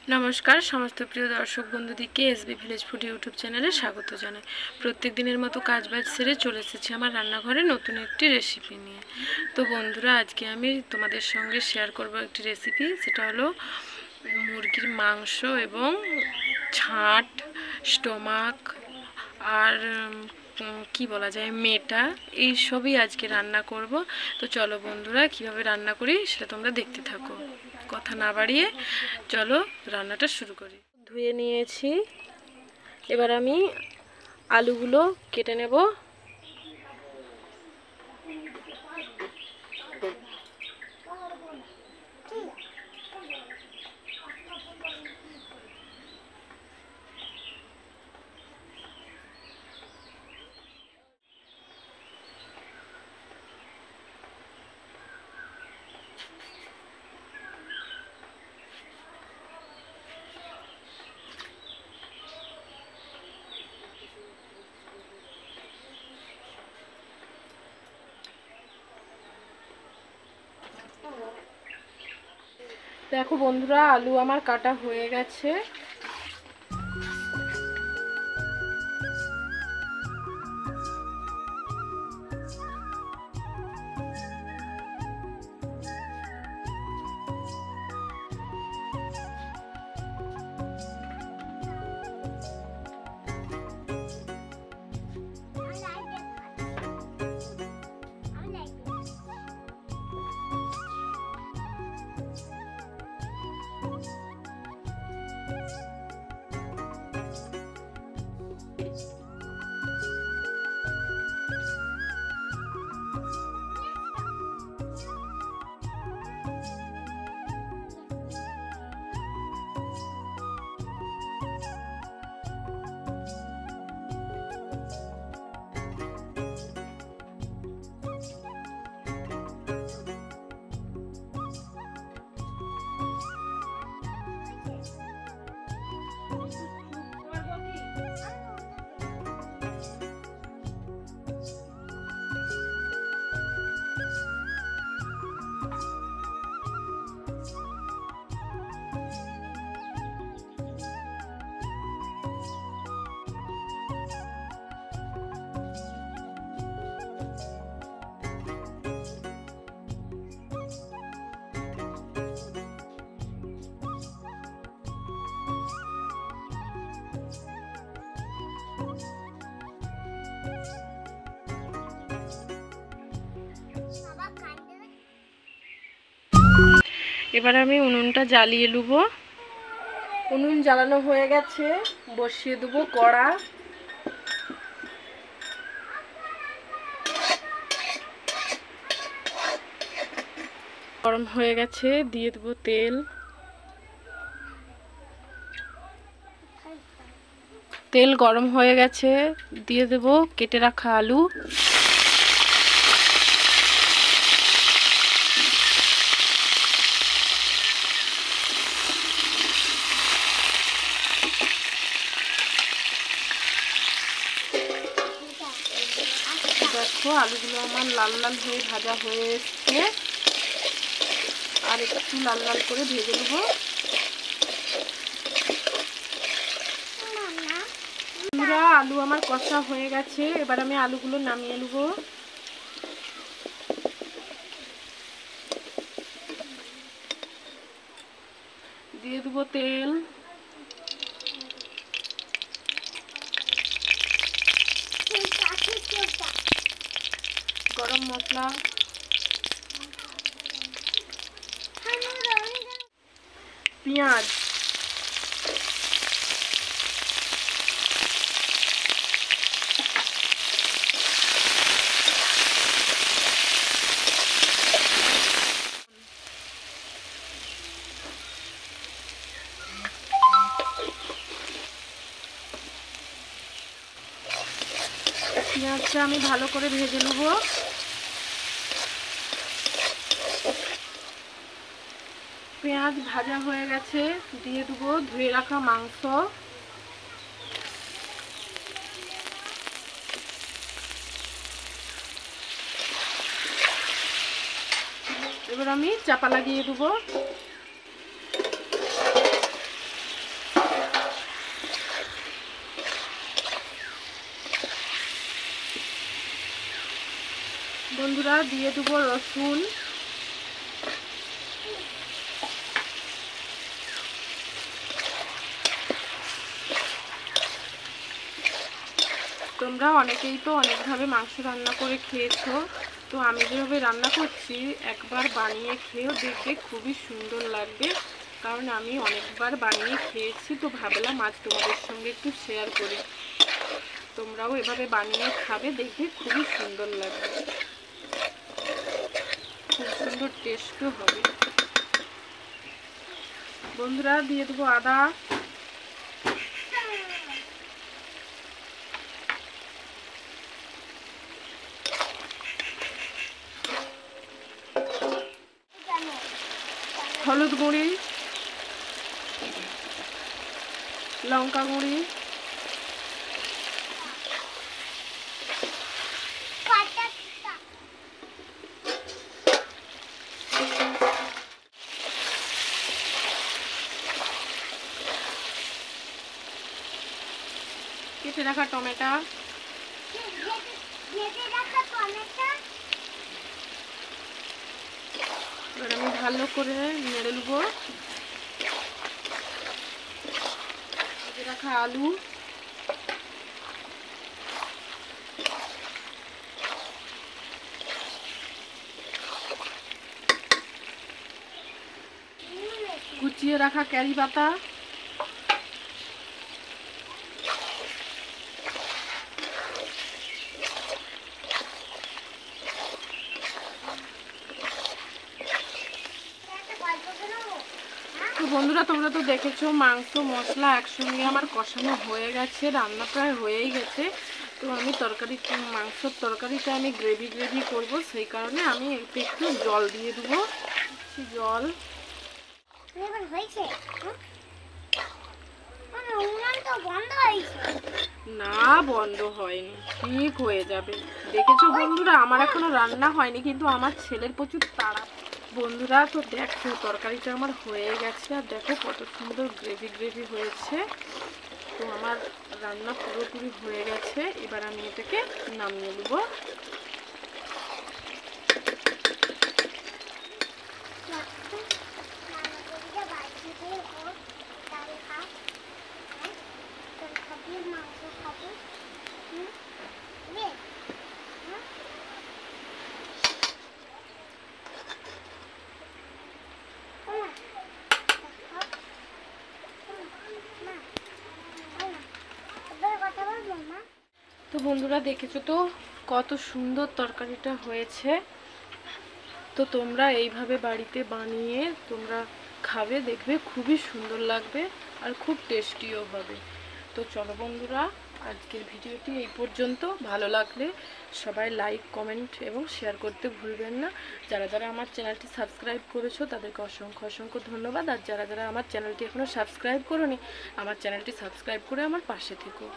নমস্কার সমস্ত প্রিয় দর্শক বন্ধুদিকে এসবি ভিলেজ ফুড ইউটিউব চ্যানেলে স্বাগত জানাই। প্রত্যেক দিনের মতো কাজবাজ সেরে চলে এসেছি আমার রান্নাঘরে নতুন একটি রেসিপি নিয়ে। তো বন্ধুরা, আজকে আমি তোমাদের সঙ্গে শেয়ার করব একটি রেসিপি। সেটা হলো মুরগির মাংস এবং ছাট, স্টোমাক আর কি বলা যায় মেটা, এই সবই আজকে রান্না করব। তো চলো বন্ধুরা, কিভাবে রান্না করি সেটা তোমরা দেখতে থাকো। কথা না বাড়িয়ে চলো রান্নাটা শুরু করি। ধুয়ে নিয়েছি, এবার আমি আলুগুলো কেটে নেব। দেখো বন্ধুরা, আলু আমার কাটা হয়ে গেছে। এবার আমি উনুনটা জ্বালিয়ে নেব। উনুন জ্বালানো হয়ে গেছে, বসিয়ে দেবো কড়া। গরম হয়ে গেছে, দিয়ে দেবো তেল। তেল গরম হয়ে গেছে, দিয়ে দেবো কেটে রাখা আলু। দেখো আলুগুলো আমার লাল লাল হয়ে ভাজা হয়ে এসছে, আর একটু লাল লাল করে ভেজে নেব। পুরা আলু আমার কষা হয়ে গেছে, এবার আমি আলুগুলো নামিয়ে নেব। দিয়ে দেবো তেল, গরম মশলা, পেঁয়াজ, পেঁয়াজটা আমি ভালো করে ভেজে নেব। পেঁয়াজ ভাজা হয়ে গেছে, দিয়ে দেবো ধুয়ে রাখা মাংস। এবার আমি চাপা লাগিয়ে দেবো। বন্ধুরা দিয়ে দেবো রসুন, তোমরা অনেকেই তো অনেকভাবে মাংস রান্না করে খেয়েছো, তো আমি যেভাবে রান্না করছি একবার বানিয়ে খেয়েও দেখবে, খুবই সুন্দর লাগবে। কারণ আমি অনেকবার বানিয়ে খেয়েছি, তো ভাবলাম আজ তোমাদের সঙ্গে একটু শেয়ার করি। তোমরাও এভাবে বানিয়ে খাবে, দেখবে খুবই সুন্দর লাগবে, খুব সুন্দর টেস্টও হবে। বন্ধুরা দিয়ে দেবো আদা, হলুদ গুঁড়ি, লঙ্কা গুঁড়ি, কেটে রাখা টমেটো, এবার আমি ভালো করে নেড়ে নেবো। কেটে রাখা আলু, কুচিয়ে রাখা কারি পাতা, তো বন্ধুরা তোমরা তো দেখেছো মাংস মশলা একসঙ্গে আমার কষানো হয়ে গেছে, রান্না প্রায় হয়েই গেছে। তো আমি মাংসর তরকারিটা আমি গ্রেভি করব, সেই কারণে আমি একটু জল দিয়ে দেবো। জল না, বন্ধ হয়নি, ঠিক হয়ে যাবে। দেখেছো বন্ধুরা, আমার এখনো রান্না হয়নি, কিন্তু আমার ছেলের প্রচুর তাড়া। বন্ধুরা তো দেখো তরকারিটা আমার হয়ে গেছে, আর দেখো কত সুন্দর গ্রেভি হয়েছে। তো আমার রান্না পুরোপুরি হয়ে গেছে, এবার আমি এটাকে নামিয়ে নেব। তো বন্ধুরা দেখেছো তো কত সুন্দর তরকারিটা হয়েছে। তো তোমরা এইভাবে বাড়িতে বানিয়ে তোমরা খাবে, দেখবে খুবই সুন্দর লাগবে আর খুব টেস্টিও হবে। তো চলো বন্ধুরা, আজকের ভিডিওটি এই পর্যন্ত। ভালো লাগলে সবাই লাইক কমেন্ট এবং শেয়ার করতে ভুলবেন না। যারা যারা আমার চ্যানেলটি সাবস্ক্রাইব করেছো তাদেরকে অসংখ্য অসংখ্য ধন্যবাদ। আর যারা যারা আমার চ্যানেলটি এখনও সাবস্ক্রাইব করোনি, আমার চ্যানেলটি সাবস্ক্রাইব করে আমার পাশে থেকো।